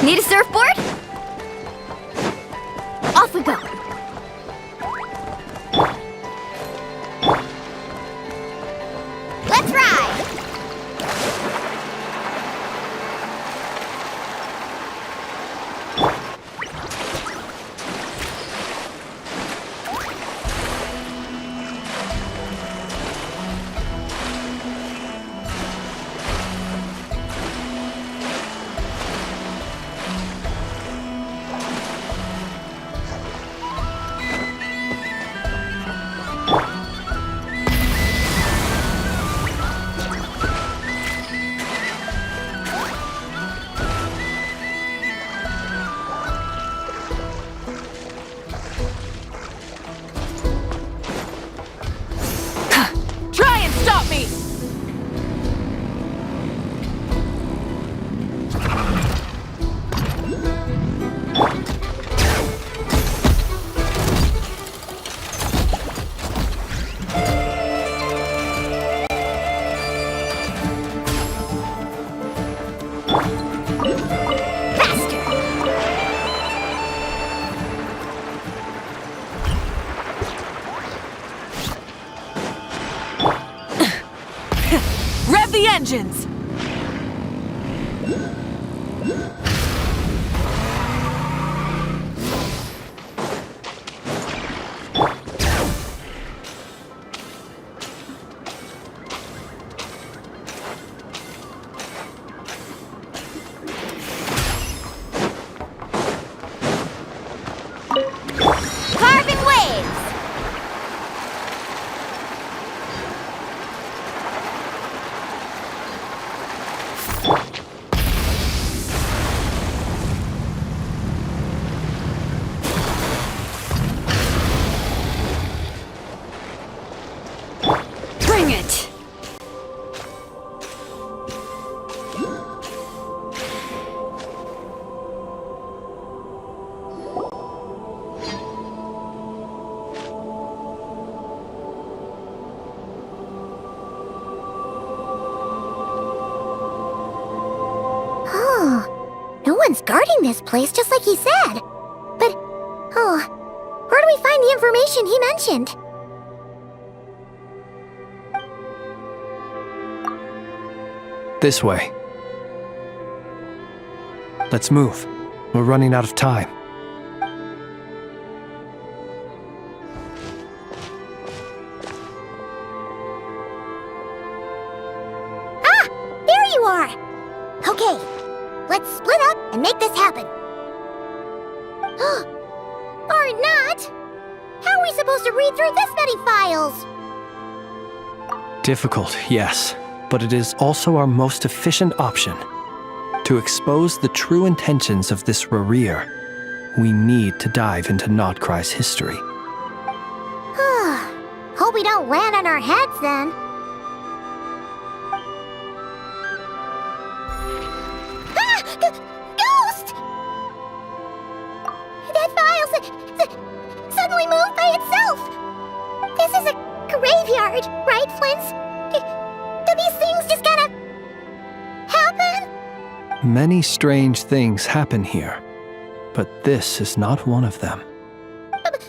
Need a surfboard? Off we go. Let's ride! Rev the engines! Carving waves! Bring it! Oh, no one's guarding this place just like he said. But, oh, where do we find the information he mentioned? This way. Let's move. We're running out of time. Ah! There you are! Okay, let's split up and make this happen. Or not! How are we supposed to read through this many files? Difficult, yes, but it is also our most efficient option. To expose the true intentions of this Rereer, we need to dive into Nod-Krai's history. Hope we don't land on our heads then. Ah! Ghost! That file suddenly moved by itself. This is a graveyard, right, Flint's? Do these things just kind of happen? Many strange things happen here, but this is not one of them. But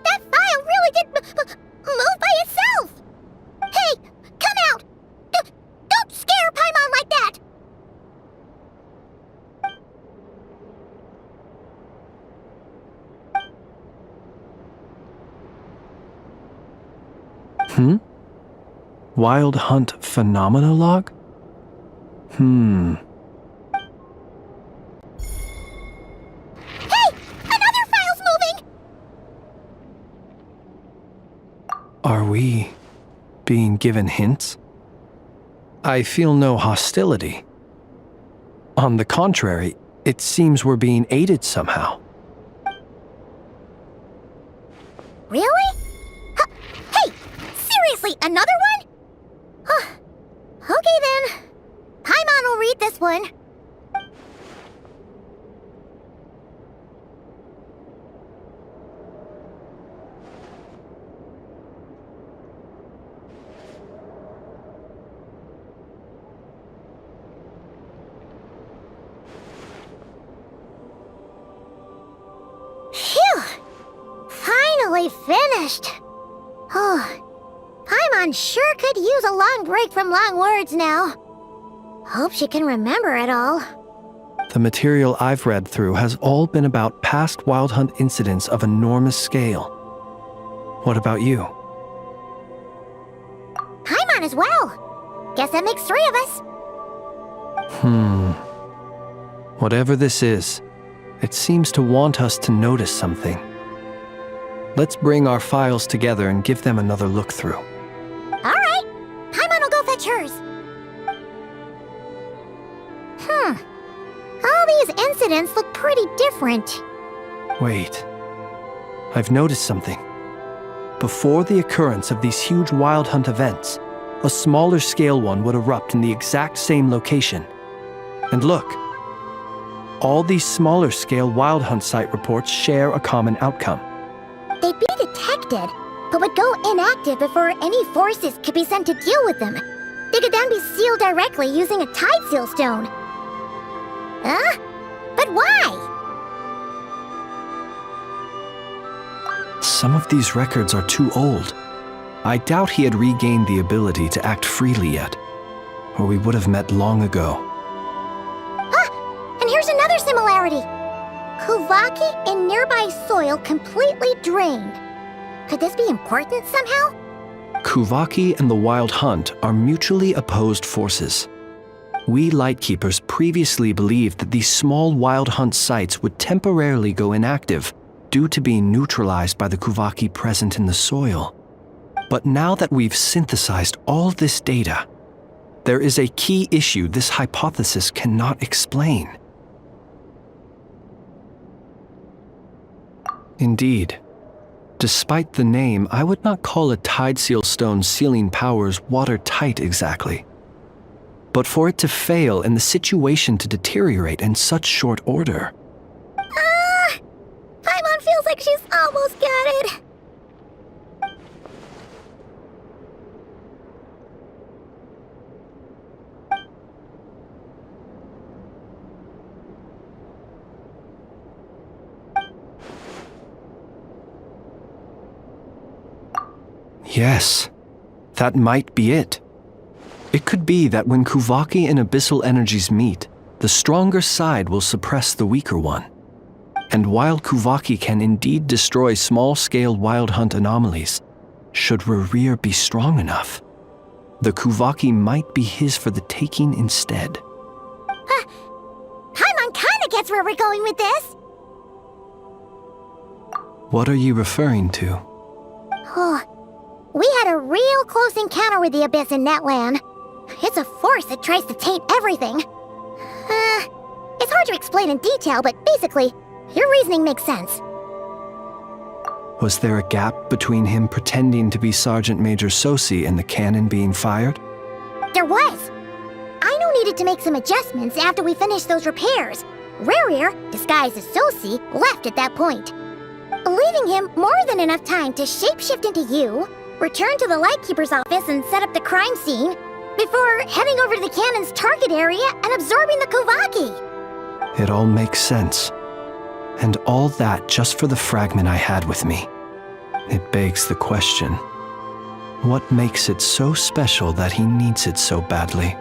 that file really did move by itself! Hey, come out! Don't scare Paimon like that! Wild Hunt Phenomenologue? Hey! Another file's moving! Are we being given hints? I feel no hostility. On the contrary, it seems we're being aided somehow. Really? Hey! Seriously, another one? Okay then. Paimon will read this one. finally finished. Oh, Paimon sure could use a long break from long words now. Hope she can remember it all. The material I've read through has all been about past Wild Hunt incidents of enormous scale. What about you? Paimon as well. Guess that makes 3 of us. Whatever this is, it seems to want us to notice something. Let's bring our files together and give them another look through. All right. Paimon will go fetch hers. All these incidents look pretty different. Wait. I've noticed something. Before the occurrence of these huge Wild Hunt events, a smaller scale one would erupt in the exact same location. And look, all these smaller scale Wild Hunt site reports share a common outcome. They'd be detected, but would go inactive before any forces could be sent to deal with them. They could then be sealed directly using a tide seal stone. Huh? But why? Some of these records are too old. I doubt he had regained the ability to act freely yet, or we would have met long ago. And here's another similarity. Kuvaki in nearby soil completely drained. Could this be important somehow? Kuvaki and the Wild Hunt are mutually opposed forces. We Lightkeepers previously believed that these small Wild Hunt sites would temporarily go inactive due to being neutralized by the Kuvaki present in the soil. But now that we've synthesized all this data, there is a key issue this hypothesis cannot explain. Indeed. Despite the name, I would not call a tide seal stone's sealing powers watertight exactly. But for it to fail and the situation to deteriorate in such short order. Paimon feels like she's almost got it. Yes, that might be it. It could be that when Kuvaki and abyssal energies meet, the stronger side will suppress the weaker one. And while Kuvaki can indeed destroy small-scale Wild Hunt anomalies, should Rerir be strong enough, the Kuvaki might be his for the taking instead. Paimon kinda gets where we're going with this. What are you referring to? We had a real close encounter with the Abyss in Netland. It's a force that tries to taint everything. It's hard to explain in detail, but basically, your reasoning makes sense. Was there a gap between him pretending to be Sergeant Major Sosi and the cannon being fired? There was. Aino needed to make some adjustments after we finished those repairs. Rerir, disguised as Sosi, left at that point, leaving him more than enough time to shapeshift into you, return to the Lightkeeper's office and set up the crime scene, before heading over to the cannon's target area and absorbing the Kuvaki. It all makes sense. And all that just for the fragment I had with me. It begs the question, what makes it so special that he needs it so badly?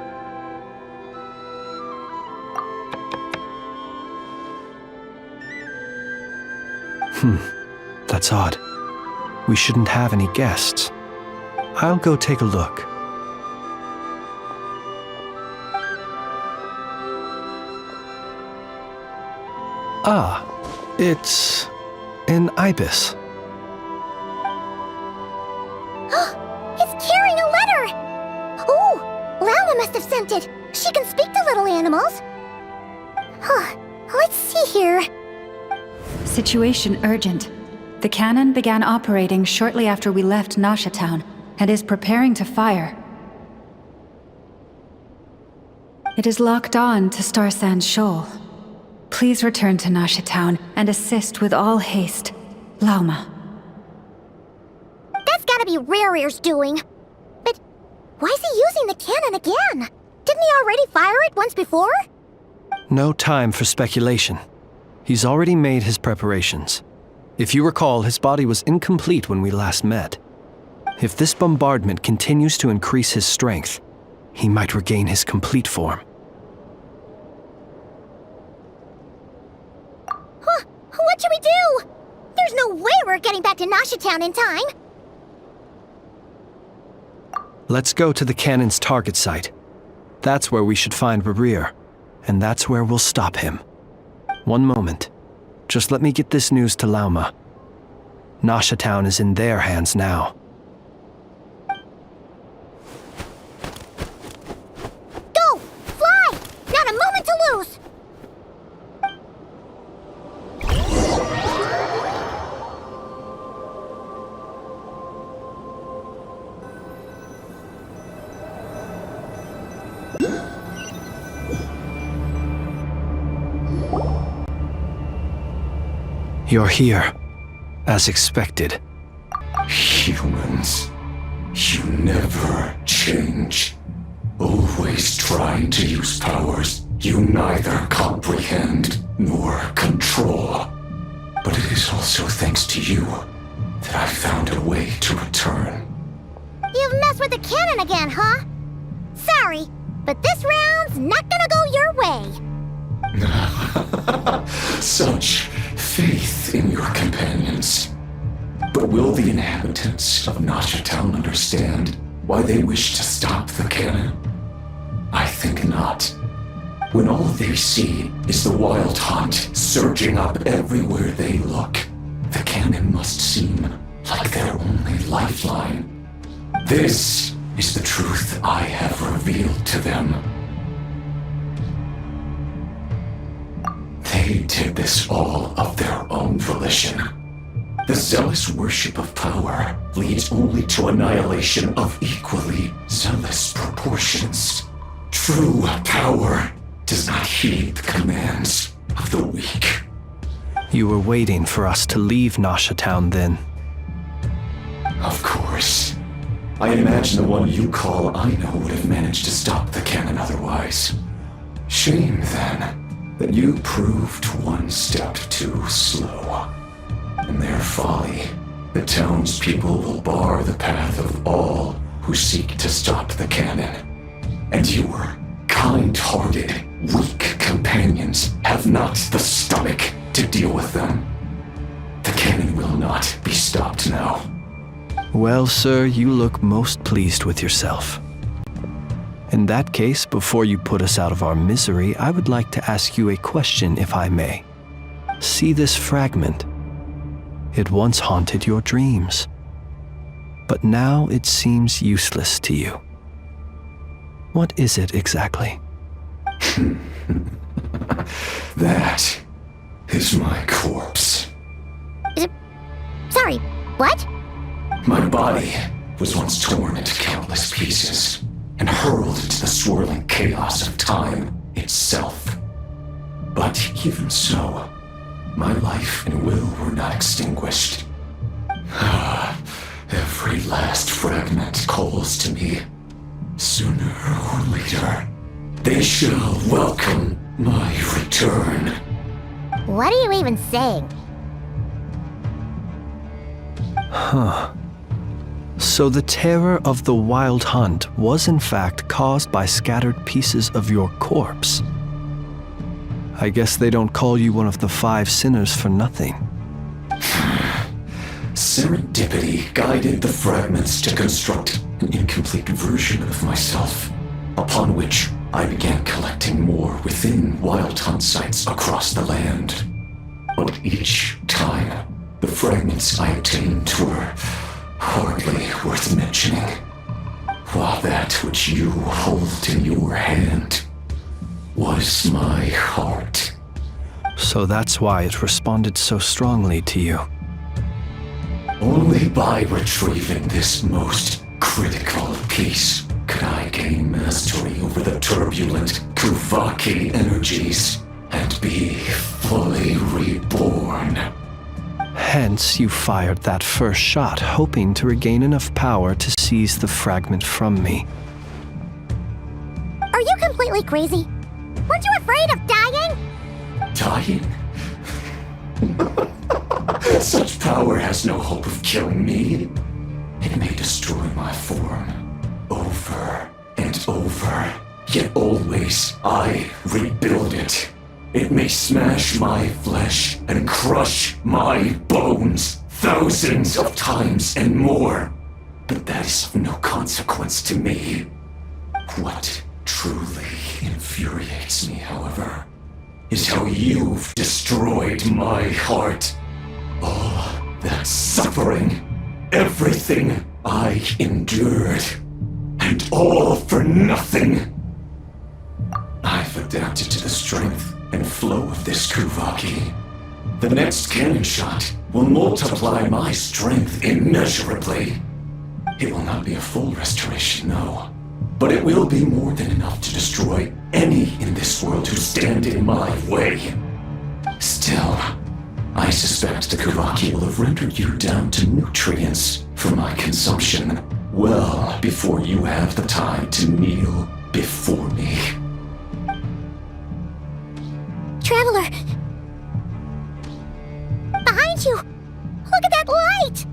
That's odd. We shouldn't have any guests. I'll go take a look. Ah, it's an ibis. It's carrying a letter! Ooh, Lala must have sent it. She can speak to little animals. Let's see here. Situation urgent. The cannon began operating shortly after we left Nasha Town and is preparing to fire. It is locked on to Star Sand Shoal. Please return to Nasha Town and assist with all haste. Lauma. That's gotta be Rerir's doing. But why is he using the cannon again? Didn't he already fire it once before? No time for speculation. He's already made his preparations. If you recall, his body was incomplete when we last met. If this bombardment continues to increase his strength, he might regain his complete form. Huh, what should we do? There's no way we're getting back to Nashitown in time. Let's go to the cannon's target site. That's where we should find Rerir, and that's where we'll stop him. One moment. Just let me get this news to Lauma. Nashitown is in their hands now. Go! Fly! Not a moment to lose! You're here, as expected. Humans, you never change. Always trying to use powers you neither comprehend nor control. But it is also thanks to you that I found a way to return. You've messed with the cannon again, huh? Sorry, but this round's not gonna go your way. Such faith in your companions. But will the inhabitants of Nashitown understand why they wish to stop the cannon? I think not. When all they see is the wild hunt surging up everywhere they look, the cannon must seem like their only lifeline. This is the truth I have revealed to them. They did this all of their own volition. The zealous worship of power leads only to annihilation of equally zealous proportions. True power does not heed the commands of the weak. You were waiting for us to leave Nashitown then. Of course. I imagine the one you call Aino would have managed to stop the cannon otherwise. Shame, then, that you proved one step too slow. In their folly, the townspeople will bar the path of all who seek to stop the cannon. And your kind-hearted, weak companions have not the stomach to deal with them. The cannon will not be stopped now. Well, sir, you look most pleased with yourself. In that case, before you put us out of our misery, I would like to ask you a question, if I may. See this fragment? It once haunted your dreams, but now it seems useless to you. What is it exactly? That is my corpse. Sorry, what? My body was once torn into countless pieces and hurled into the swirling chaos of time itself. But even so, my life and will were not extinguished. Every last fragment calls to me. Sooner or later, they shall welcome my return. What are you even saying? Huh. So the terror of the wild hunt was in fact caused by scattered pieces of your corpse. I guess they don't call you one of the 5 sinners for nothing. Serendipity guided the fragments to construct an incomplete version of myself, upon which I began collecting more within wild hunt sites across the land. But each time, the fragments I obtained were hardly worth mentioning, while that which you hold in your hand was my heart. So that's why it responded so strongly to you. Only by retrieving this most critical piece could I gain mastery over the turbulent Kuvaki energies and be fully reborn. Hence, you fired that first shot, hoping to regain enough power to seize the fragment from me. Are you completely crazy? Weren't you afraid of dying? Dying? that such power has no hope of killing me. It may destroy my form over and over, yet always I rebuild it. It may smash my flesh and crush my bones thousands of times and more, but that is of no consequence to me. What truly infuriates me, however, is how you've destroyed my heart. All that suffering, everything I endured, and all for nothing. I've adapted to the strength and flow of this Kuvaki. The next cannon shot will multiply my strength immeasurably. It will not be a full restoration, no, but it will be more than enough to destroy any in this world who stand in my way. Still, I suspect the Kuvaki will have rendered you down to nutrients for my consumption well before you have the time to kneel before me. Traveler! Behind you! Look at that light!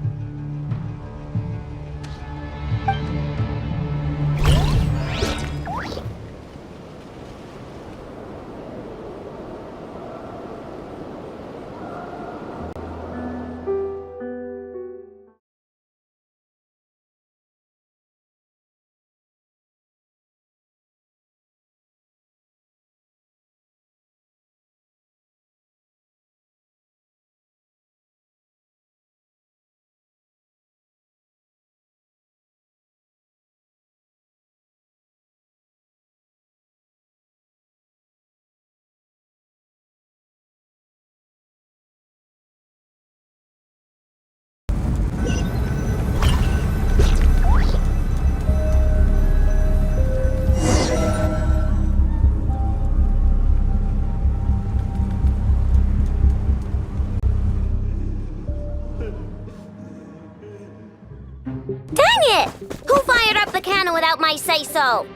Who fired up the cannon without my say-so?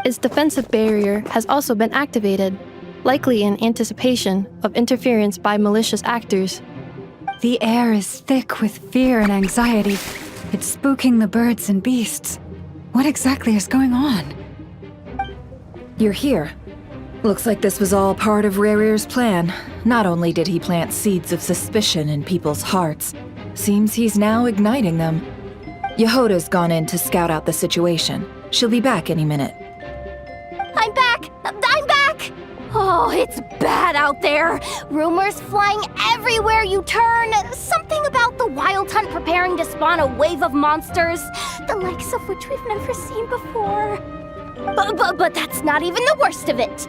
Its defensive barrier has also been activated, likely in anticipation of interference by malicious actors. The air is thick with fear and anxiety. It's spooking the birds and beasts. What exactly is going on? You're here. Looks like this was all part of Rerir's plan. Not only did he plant seeds of suspicion in people's hearts, seems he's now igniting them. Yehoda's gone in to scout out the situation. She'll be back any minute. I'm back! I'm back! Oh, it's bad out there. Rumors flying everywhere you turn. Something about the Wild Hunt preparing to spawn a wave of monsters, the likes of which we've never seen before. But that's not even the worst of it.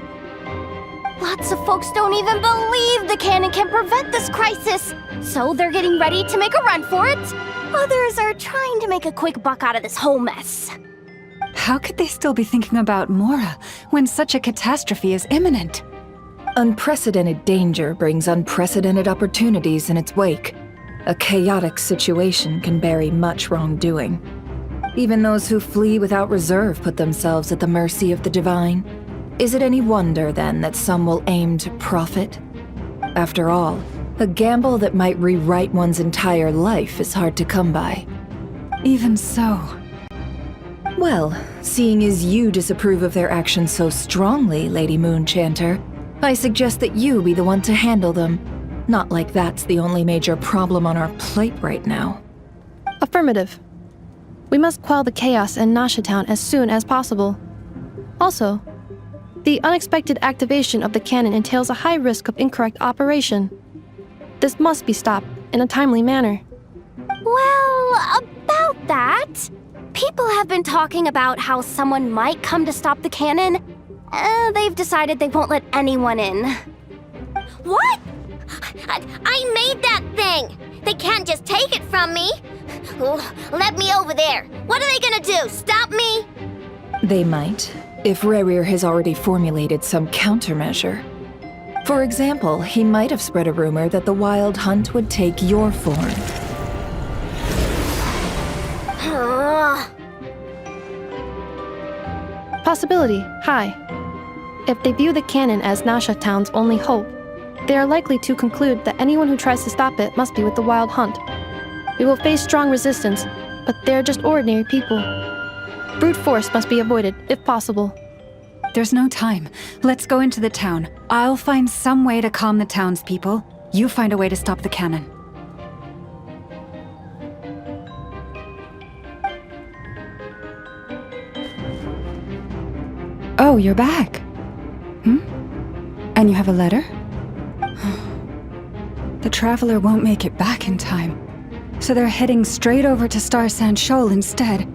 Lots of folks don't even believe the cannon can prevent this crisis, so they're getting ready to make a run for it. Others are trying to make a quick buck out of this whole mess. How could they still be thinking about Mora when such a catastrophe is imminent? Unprecedented danger brings unprecedented opportunities in its wake. A chaotic situation can bury much wrongdoing. Even those who flee without reserve put themselves at the mercy of the divine. Is it any wonder, then, that some will aim to profit? After all, a gamble that might rewrite one's entire life is hard to come by. Even so. Well, seeing as you disapprove of their actions so strongly, Lady Moonchanter, I suggest that you be the one to handle them. Not like that's the only major problem on our plate right now. Affirmative. We must quell the chaos in Nasha Town as soon as possible. Also, the unexpected activation of the cannon entails a high risk of incorrect operation. This must be stopped in a timely manner. Well, about that, people have been talking about how someone might come to stop the cannon. They've decided they won't let anyone in. What? I made that thing! They can't just take it from me! Let me over there! What are they gonna do, stop me? They might, if Rerir has already formulated some countermeasure. For example, he might have spread a rumor that the Wild Hunt would take your form. Possibility high. If they view the cannon as Nasha Town's only hope, they are likely to conclude that anyone who tries to stop it must be with the Wild Hunt. We will face strong resistance, but they're just ordinary people. Brute force must be avoided, if possible. There's no time. Let's go into the town. I'll find some way to calm the townspeople. You find a way to stop the cannon. Oh, you're back. And you have a letter? The Traveler won't make it back in time. So they're heading straight over to Star Sand Shoal instead.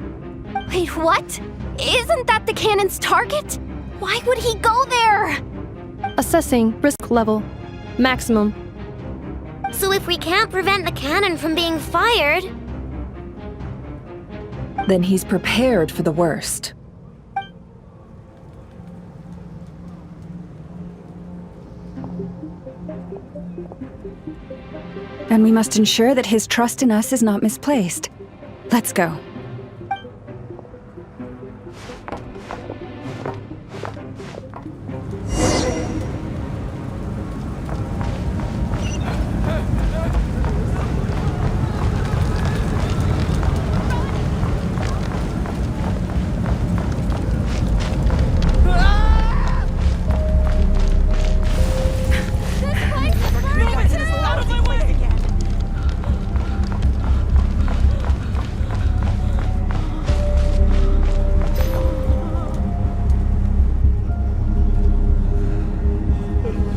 Wait, what? Isn't that the cannon's target? Why would he go there? Assessing risk level. Maximum. So if we can't prevent the cannon from being fired... Then he's prepared for the worst. And we must ensure that his trust in us is not misplaced. Let's go.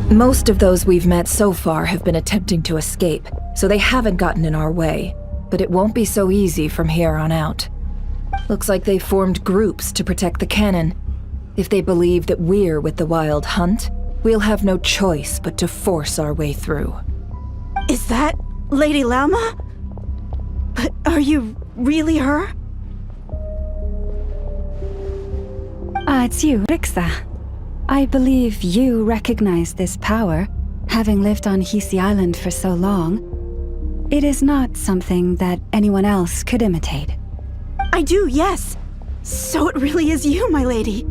Most of those we've met so far have been attempting to escape, so they haven't gotten in our way. But it won't be so easy from here on out. Looks like they formed groups to protect the cannon. If they believe that we're with the Wild Hunt, we'll have no choice but to force our way through. Is that Lady Lama? But are you really her? It's you, Rixa. I believe you recognize this power, having lived on Hisi Island for so long. It is not something that anyone else could imitate. I do, yes. So it really is you, my lady.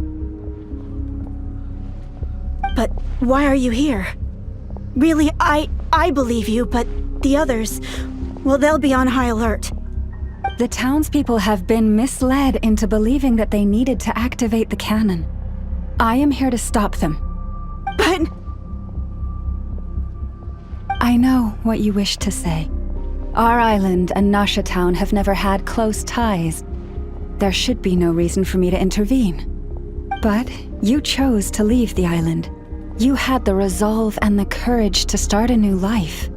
But why are you here? Really, I believe you, but the others, well, they'll be on high alert. The townspeople have been misled into believing that they needed to activate the cannon. I am here to stop them. But... I know what you wish to say. Our island and Nasha Town have never had close ties. There should be no reason for me to intervene. But you chose to leave the island. You had the resolve and the courage to start a new life.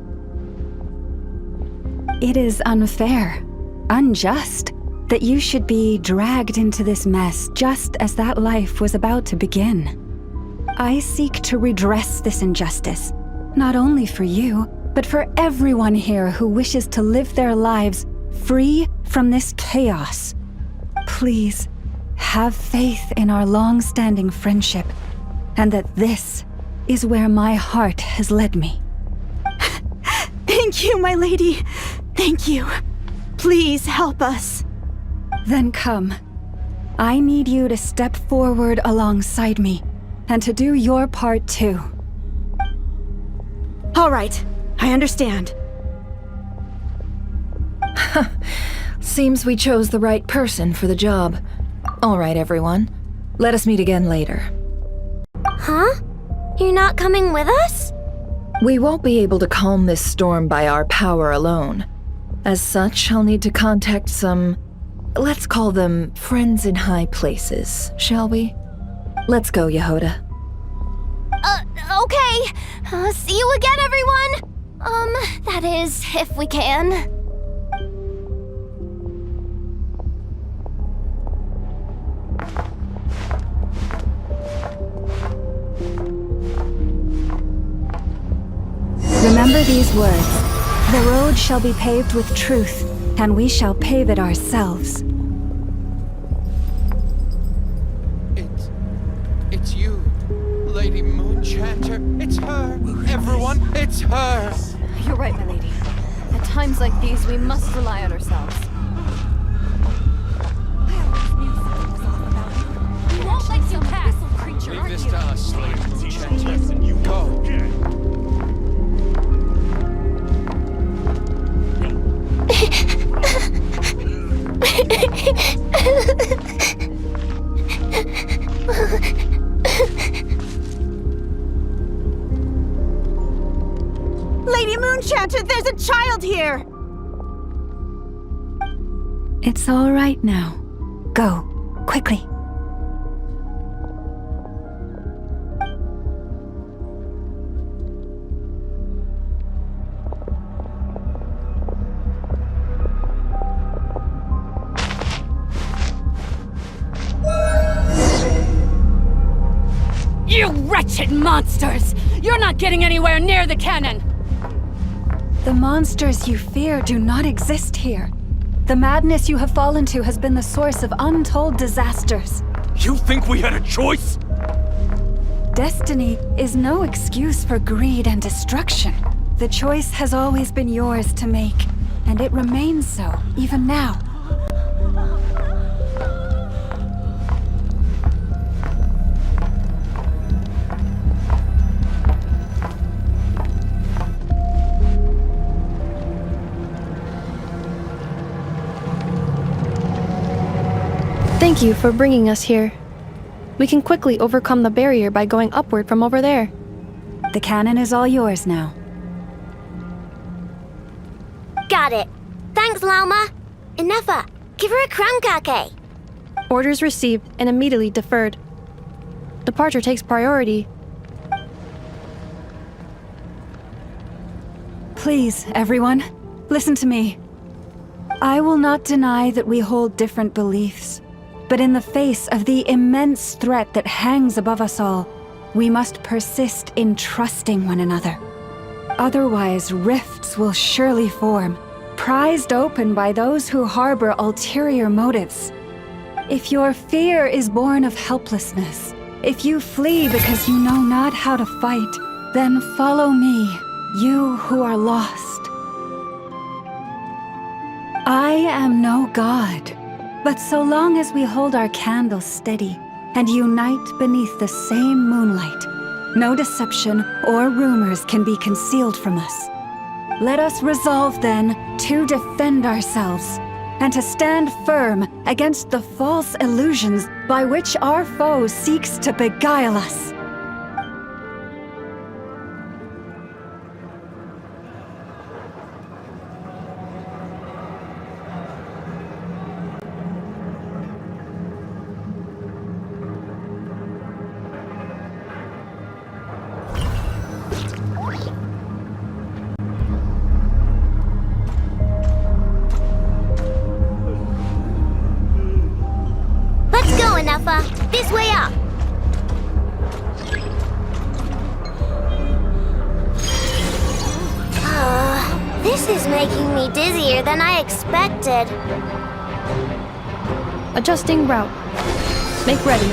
It is unfair, unjust, that you should be dragged into this mess just as that life was about to begin. I seek to redress this injustice, not only for you, but for everyone here who wishes to live their lives free from this chaos. Please, have faith in our long-standing friendship, and that this is where my heart has led me. Thank you, my lady. Thank you. Please help us. Then come. I need you to step forward alongside me, and to do your part too. All right, I understand. Seems we chose the right person for the job. All right, everyone. Let us meet again later. Huh? You're not coming with us? We won't be able to calm this storm by our power alone. As such, I'll need to contact some... let's call them friends in high places, shall we? Let's go, Yehoda. Okay. See you again, everyone! That is, if we can. Remember these words. The road shall be paved with truth, and we shall pave it ourselves. It's you, Lady Moonchanter. It's her. Everyone, it's her. You're right, my lady. At times like these, we must rely on ourselves. You won't let you pass, creature. Leave this to us, Lady Moonchanter. Go. There's a child here! It's all right now. Go, quickly. You wretched monsters! You're not getting anywhere near the cannon! The monsters you fear do not exist here. The madness you have fallen to has been the source of untold disasters. You think we had a choice? Destiny is no excuse for greed and destruction. The choice has always been yours to make, and it remains so, even now. Thank you for bringing us here. We can quickly overcome the barrier by going upward from over there. The cannon is all yours now. Got it. Thanks, Lauma. Inefa, give her a crown kake. Orders received and immediately deferred. Departure takes priority. Please, everyone, listen to me. I will not deny that we hold different beliefs, but in the face of the immense threat that hangs above us all, we must persist in trusting one another. Otherwise, rifts will surely form, prized open by those who harbor ulterior motives. If your fear is born of helplessness, if you flee because you know not how to fight, then follow me, you who are lost. I am no god, but so long as we hold our candles steady and unite beneath the same moonlight, no deception or rumors can be concealed from us. Let us resolve then to defend ourselves and to stand firm against the false illusions by which our foe seeks to beguile us. Let's go, Inefa. This way up. This is making me dizzier than I expected. Adjusting route. Make ready.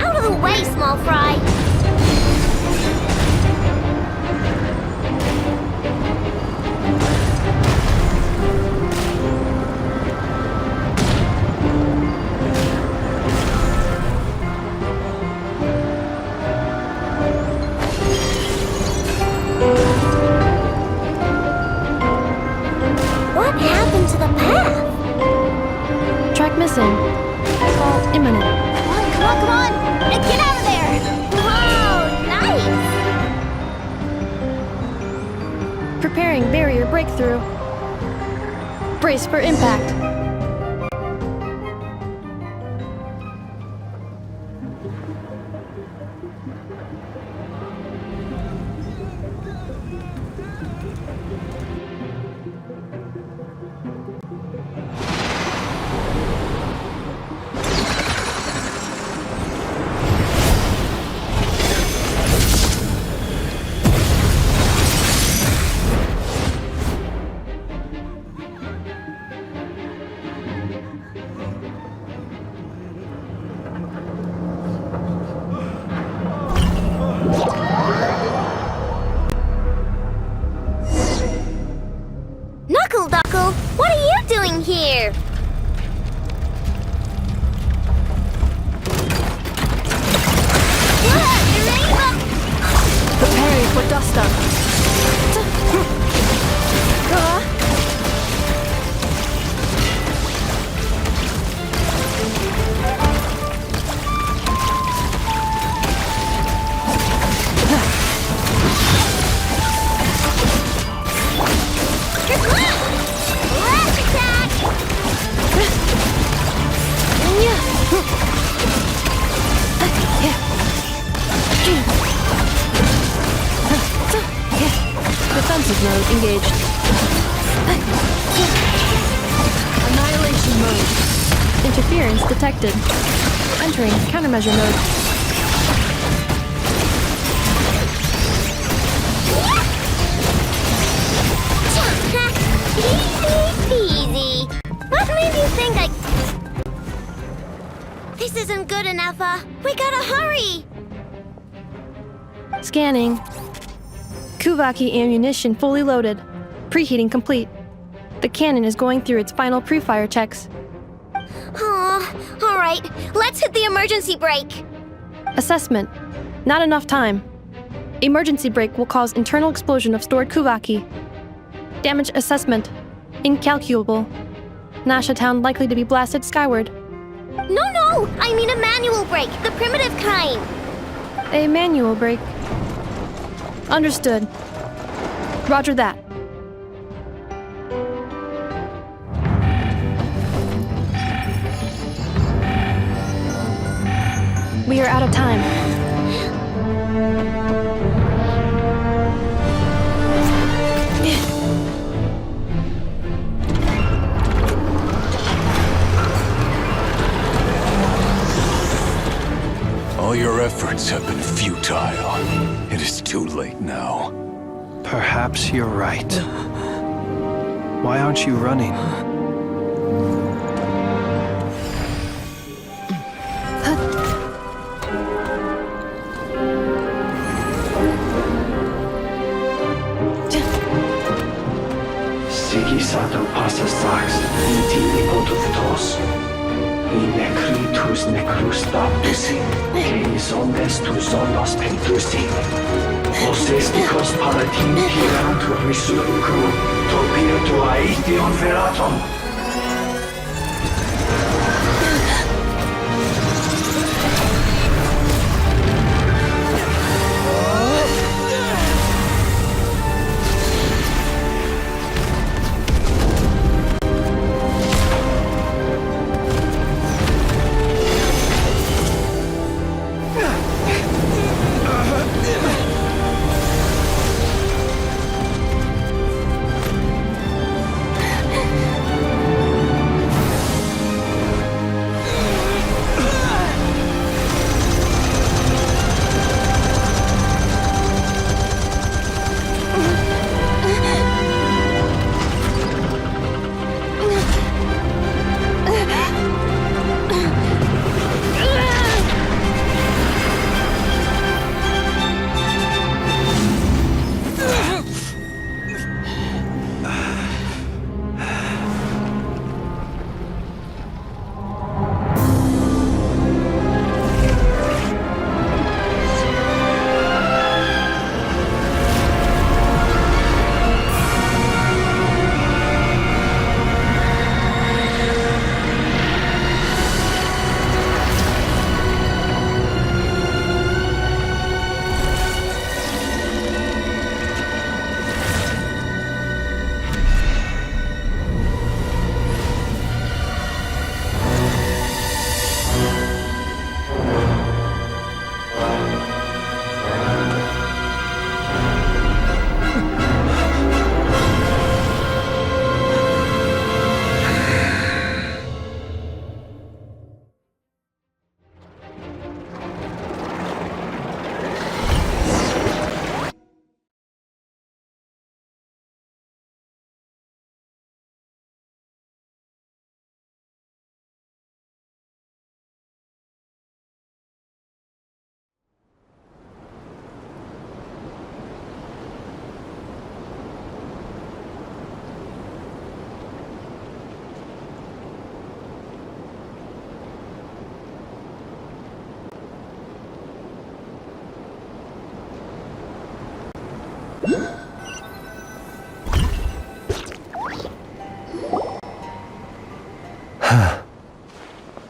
Out of the way, small fry. What happened to the path? Track missing. Fall imminent. Come on! And get out of there! Whoa, nice! Preparing barrier breakthrough. Brace for impact. countermeasures mode engaged. Annihilation mode. Interference detected. Entering countermeasure mode. Easy peasy. What made you think I... This isn't good enough, we gotta hurry! Scanning. Kuvaki ammunition fully loaded. Preheating complete. The cannon is going through its final pre-fire checks. Oh, alright. Let's hit the emergency brake. Assessment. Not enough time. Emergency brake will cause internal explosion of stored Kuvaki. Damage assessment. Incalculable. Nasha Town likely to be blasted skyward. No! I mean a manual brake, the primitive kind. A manual brake. Understood. Roger that. We are out of time. All your efforts have been futile. It is too late now. Perhaps you're right. Why aren't you running? Sigisato passa sax, intini potuftos. In necritus necrus baptusi, que omnes tu zonos pentusi. Osesticos palatin pirantur resurcu, topir tu aetion veratum.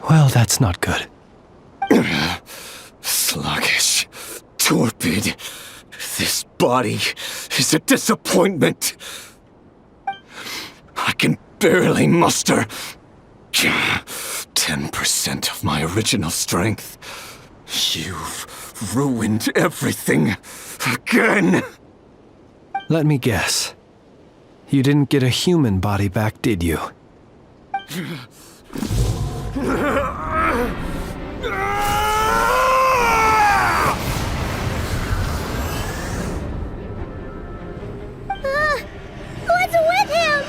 Well, that's not good. Sluggish. Torpid. This body is a disappointment. I can barely muster 10% of my original strength. You've ruined everything again. Let me guess. You didn't get a human body back, did you? What's with him?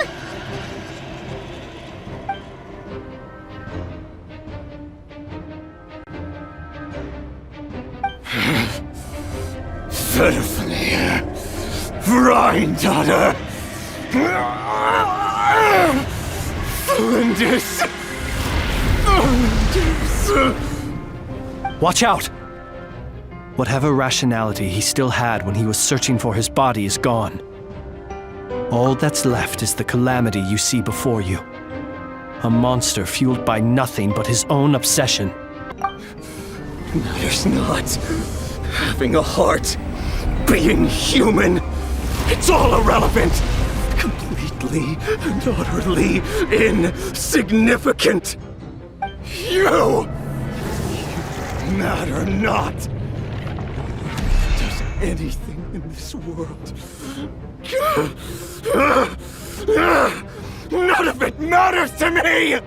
Verfnir, Rheindaughter, Flinders. Watch out! Whatever rationality he still had when he was searching for his body is gone. All that's left is the calamity you see before you. A monster fueled by nothing but his own obsession. Matters not. Having a heart, being human, it's all irrelevant. Completely and utterly insignificant. You matter not. Does anything in this world? None of it matters to me!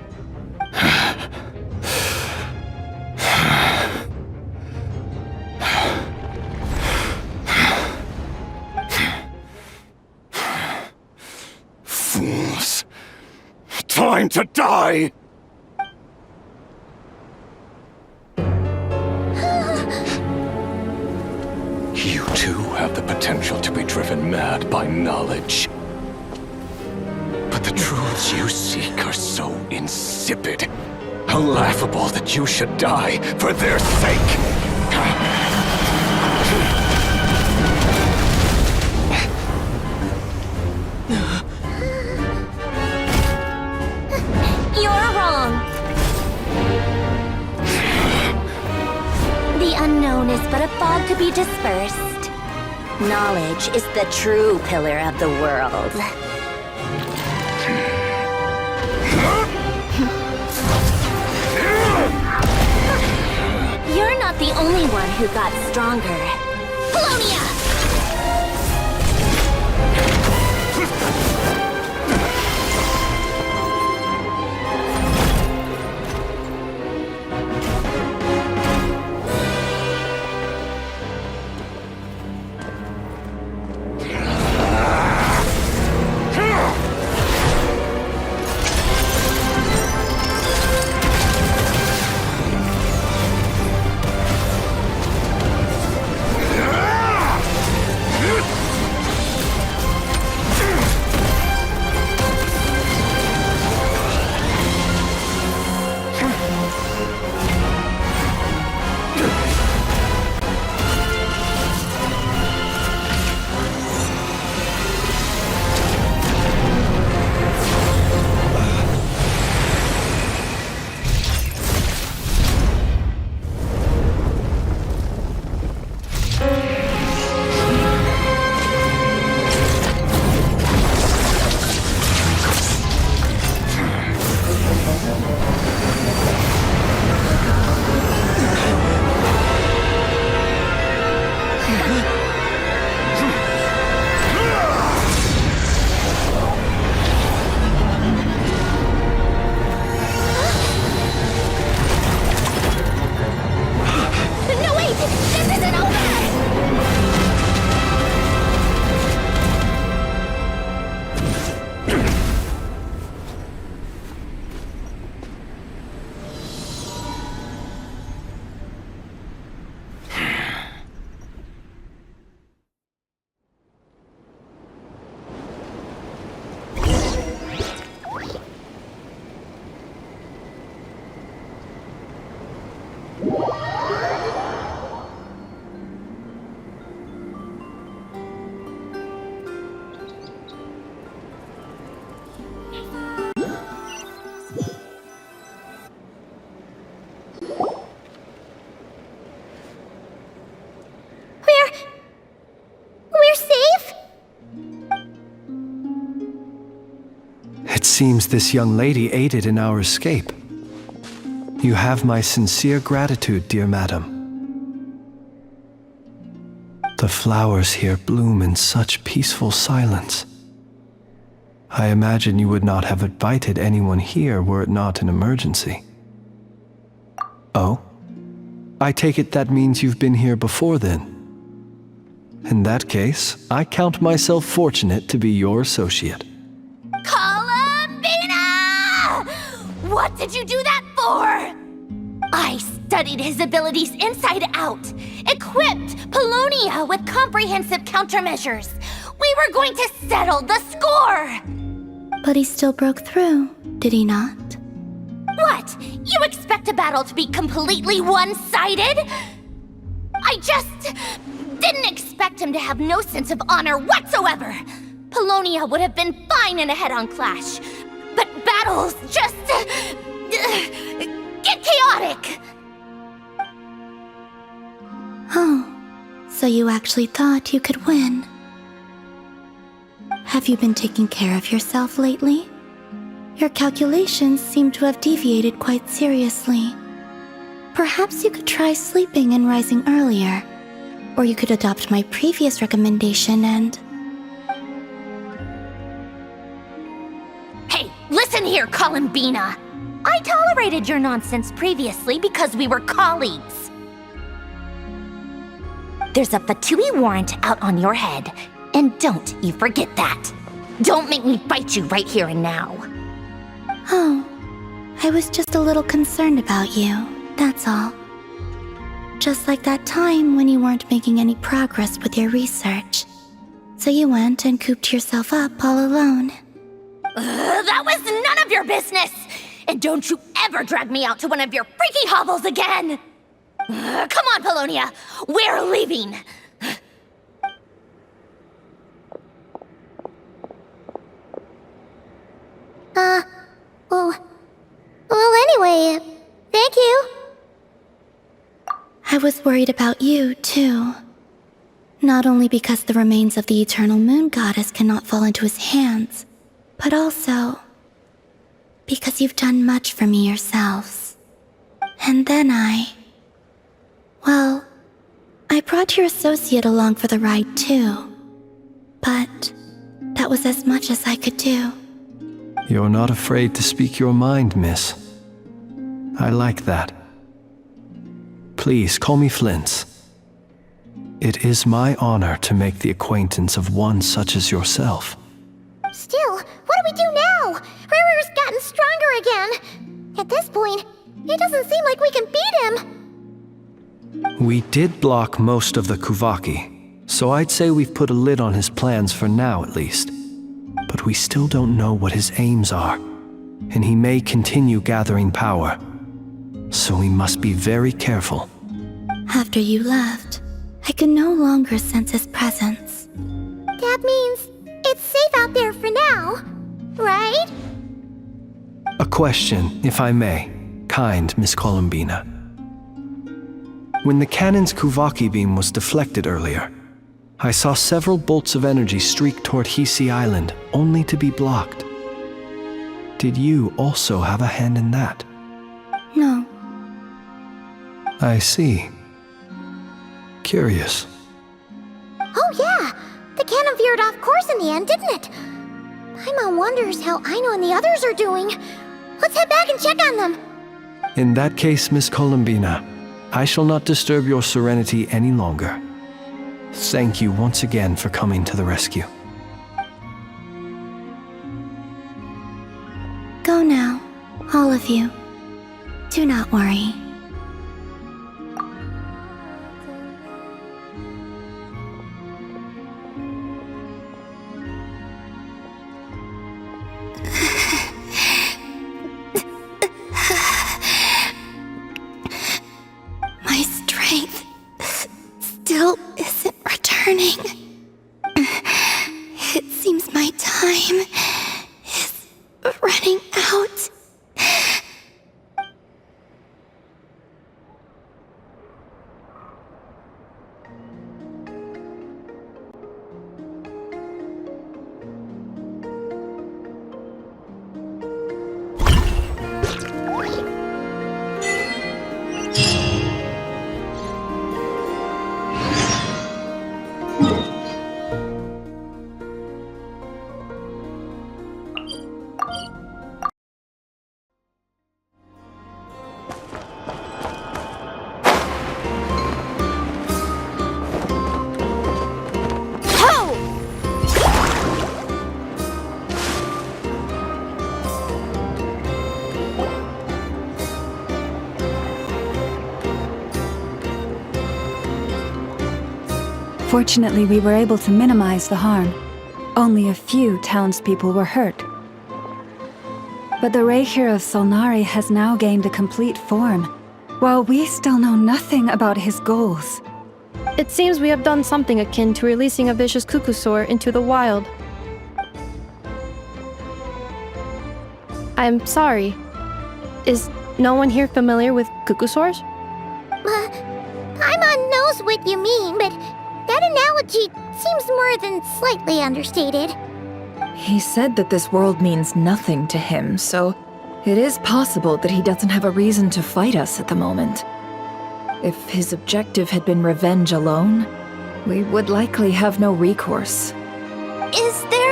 Fools. Time to die! You too have the potential to be driven mad by knowledge. But the truths you seek are so insipid, how laughable that you should die for their sake. You're wrong. The unknown is but a fog to be dispersed. Knowledge is the true pillar of the world. You're not the only one who got stronger. Polonia! We're safe? It seems this young lady aided in our escape. You have my sincere gratitude, dear madam. The flowers here bloom in such peaceful silence. I imagine you would not have invited anyone here were it not an emergency. Oh? I take it that means you've been here before then. In that case, I count myself fortunate to be your associate. Columbina! What did you do that for? I studied his abilities inside out, equipped Polonia with comprehensive countermeasures. We were going to settle the score! But he still broke through, did he not? What? You expect a battle to be completely one-sided? I just didn't expect him to have no sense of honor whatsoever. Polonia would have been fine in a head-on clash, but battles just get chaotic. Oh, so you actually thought you could win. Have you been taking care of yourself lately? Your calculations seem to have deviated quite seriously. Perhaps you could try sleeping and rising earlier. Or you could adopt my previous recommendation and... Hey, listen here, Columbina! I tolerated your nonsense previously because we were colleagues. There's a Fatui warrant out on your head, and don't you forget that. Don't make me fight you right here and now. Oh, I was just a little concerned about you, that's all. Just like that time when you weren't making any progress with your research. So you went and cooped yourself up all alone. That was none of your business! And don't you ever drag me out to one of your freaky hovels again! Come on, Polonia! We're leaving! Well, anyway, thank you. I was worried about you, too. Not only because the remains of the eternal moon goddess cannot fall into his hands, but also because you've done much for me yourselves. And then well, I brought your associate along for the ride, too. But that was as much as I could do. You're not afraid to speak your mind, miss. I like that. Please call me Flint's. It is my honor to make the acquaintance of one such as yourself. Still, what do we do now? Riri's gotten stronger again. At this point, it doesn't seem like we can beat him. We did block most of the Kuvaki, so I'd say we've put a lid on his plans for now at least. But we still don't know what his aims are, and he may continue gathering power. So we must be very careful. After you left, I could no longer sense his presence. That means it's safe out there for now, right? A question, if I may, kind Miss Columbina. When the cannon's Kuvaki beam was deflected earlier, I saw several bolts of energy streak toward Hisi Island, only to be blocked. Did you also have a hand in that? No. I see. Curious. Oh yeah, the cannon veered off course in the end, didn't it? Paimon wonders how Aino and the others are doing. Let's head back and check on them. In that case, Miss Columbina, I shall not disturb your serenity any longer. Thank you once again for coming to the rescue. Go now, all of you. Do not worry. My strength still isn't returning. It seems my time is running out. Fortunately, we were able to minimize the harm. Only a few townspeople were hurt. But the Reikir of Solnari has now gained a complete form, while we still know nothing about his goals. It seems we have done something akin to releasing a vicious Kukusaur into the wild. I'm sorry. Is no one here familiar with Kukusaurs? Paimon knows what you mean, but that analogy seems more than slightly understated. He said that this world means nothing to him, so it is possible that he doesn't have a reason to fight us at the moment. If his objective had been revenge alone, we would likely have no recourse. Is there,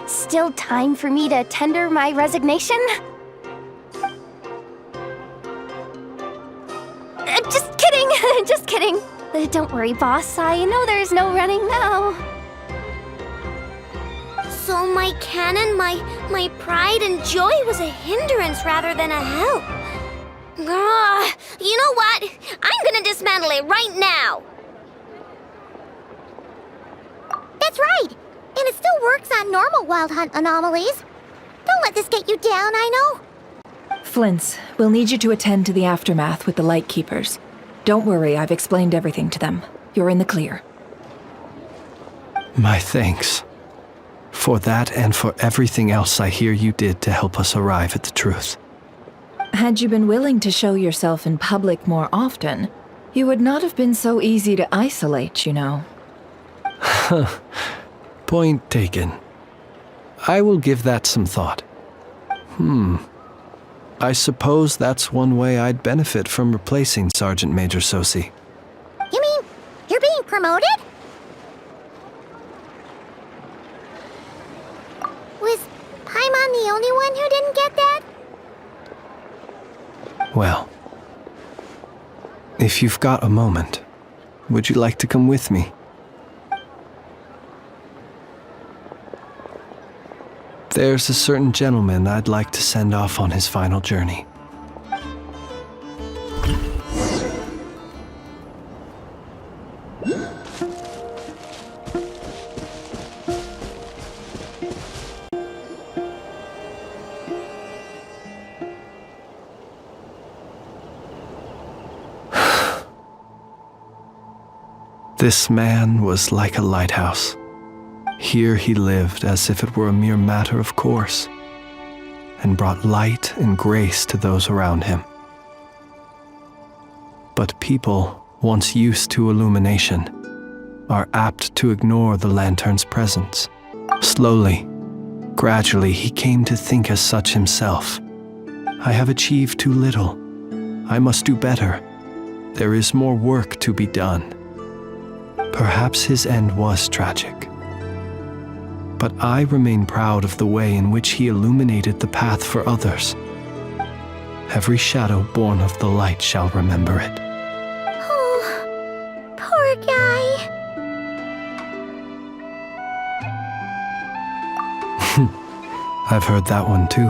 still time for me to tender my resignation? Just kidding, just kidding. Don't worry, boss, I know there's no running now. So my canon, my pride and joy was a hindrance rather than a help. You know what? I'm gonna dismantle it right now. That's right. And it still works on normal Wild Hunt anomalies. Don't let this get you down, I know. Flints, we'll need you to attend to the aftermath with the Lightkeepers. Don't worry, I've explained everything to them. You're in the clear. My thanks. For that and for everything else I hear you did to help us arrive at the truth. Had you been willing to show yourself in public more often, you would not have been so easy to isolate, you know. Point taken. I will give that some thought. I suppose that's one way I'd benefit from replacing Sergeant Major Sosi. You mean you're being promoted? Was Paimon the only one who didn't get that? Well, if you've got a moment, would you like to come with me? There's a certain gentleman I'd like to send off on his final journey. This man was like a lighthouse. Here he lived as if it were a mere matter of course, and brought light and grace to those around him. But people, once used to illumination, are apt to ignore the lantern's presence. Slowly, gradually, he came to think as such himself. I have achieved too little. I must do better. There is more work to be done. Perhaps his end was tragic. But I remain proud of the way in which he illuminated the path for others. Every shadow born of the light shall remember it. Oh, poor guy. I've heard that one too.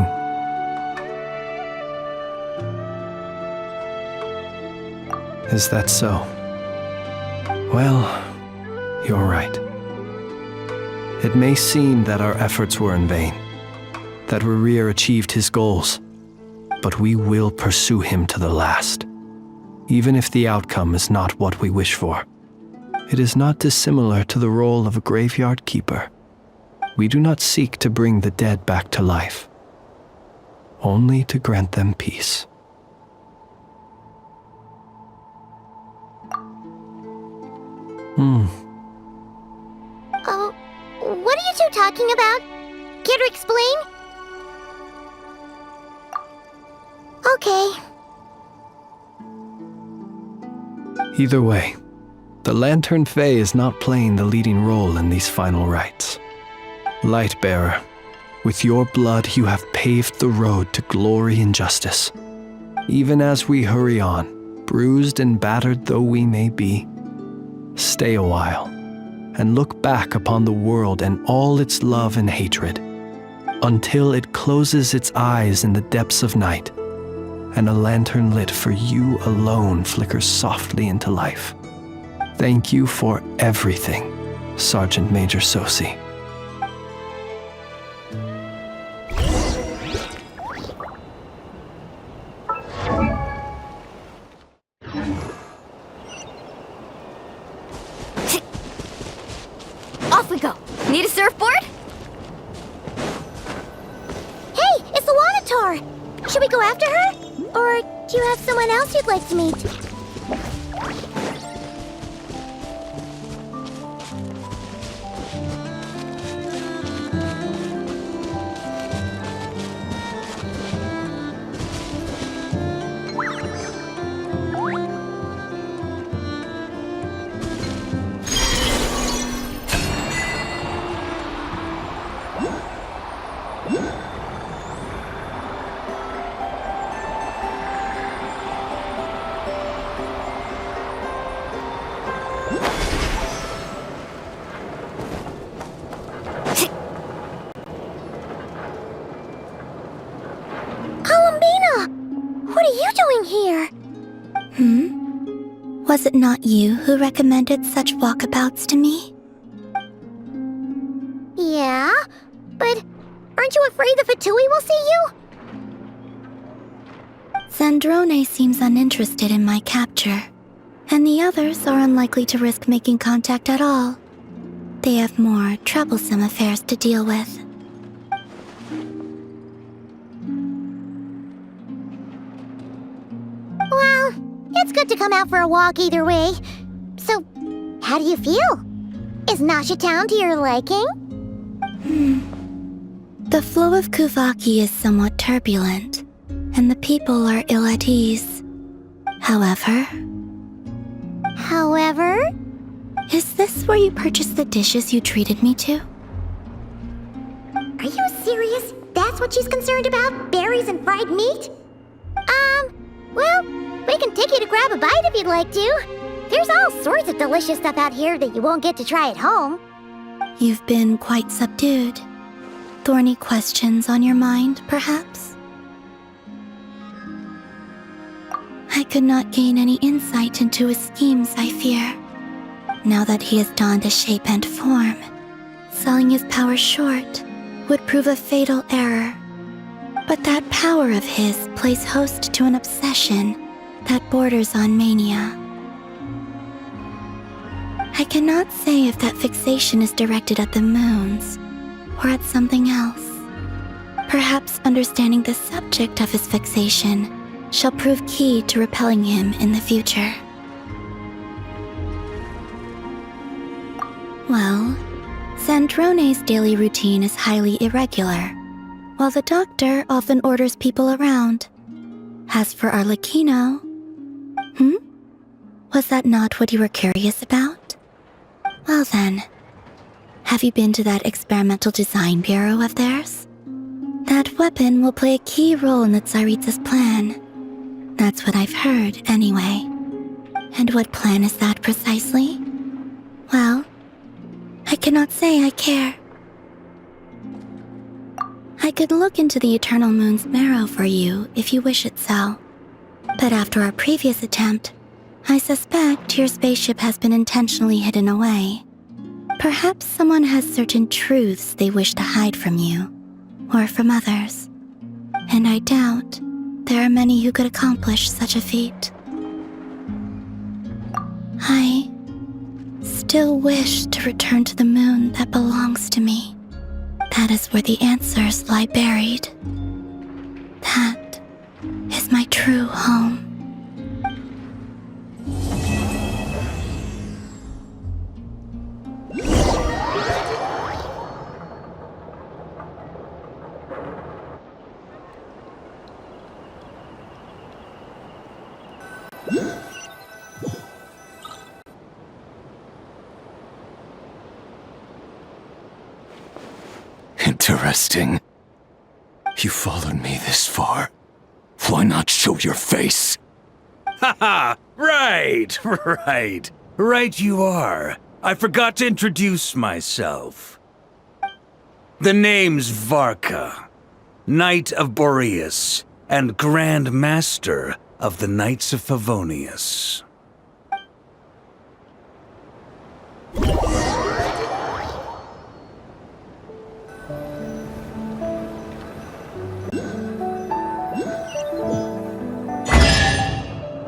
Is that so? Well, you're right. It may seem that our efforts were in vain, that Rerir achieved his goals, but we will pursue him to the last, even if the outcome is not what we wish for. It is not dissimilar to the role of a graveyard keeper. We do not seek to bring the dead back to life, only to grant them peace. Oh, what are you two talking about? Care to explain? Okay. Either way, the Lantern Fae is not playing the leading role in these final rites. Lightbearer, with your blood you have paved the road to glory and justice. Even as we hurry on, bruised and battered though we may be, stay a while and look back upon the world and all its love and hatred, until it closes its eyes in the depths of night, and a lantern lit for you alone flickers softly into life. Thank you for everything, Sergeant Major Sosi. Off we go. Need a surfboard? Hey, it's the Wanator! Should we go after her? Or do you have someone else you'd like to meet? What are you doing here? Was it not you who recommended such walkabouts to me? Yeah, but aren't you afraid the Fatui will see you? Zandrone seems uninterested in my capture, and the others are unlikely to risk making contact at all. They have more troublesome affairs to deal with. Well, it's good to come out for a walk either way. So, how do you feel? Is Nasha Town to your liking? The flow of Kuvaki is somewhat turbulent, and the people are ill at ease. However, is this where you purchased the dishes you treated me to? Are you serious? That's what she's concerned about? Berries and fried meat? Well, we can take you to grab a bite if you'd like to. There's all sorts of delicious stuff out here that you won't get to try at home. You've been quite subdued. Thorny questions on your mind, perhaps? I could not gain any insight into his schemes, I fear. Now that he has donned a shape and form, selling his power short would prove a fatal error. But that power of his plays host to an obsession that borders on mania. I cannot say if that fixation is directed at the moons or at something else. Perhaps understanding the subject of his fixation shall prove key to repelling him in the future. Well, Zandrone's daily routine is highly irregular, while the doctor often orders people around. As for Arlecchino... Was that not what you were curious about? Well then, have you been to that experimental design bureau of theirs? That weapon will play a key role in the Tsaritsa's plan. That's what I've heard, anyway. And what plan is that precisely? Well, I cannot say I care. I could look into the Eternal Moon's marrow for you if you wish it so. But after our previous attempt, I suspect your spaceship has been intentionally hidden away. Perhaps someone has certain truths they wish to hide from you, or from others. And I doubt there are many who could accomplish such a feat. I still wish to return to the moon that belongs to me. That is where the answers lie buried. That is my true home. Interesting. You followed me this far. Why not show your face? Haha! Right! Right you are. I forgot to introduce myself. The name's Varka, Knight of Boreas, and Grand Master of the Knights of Favonius.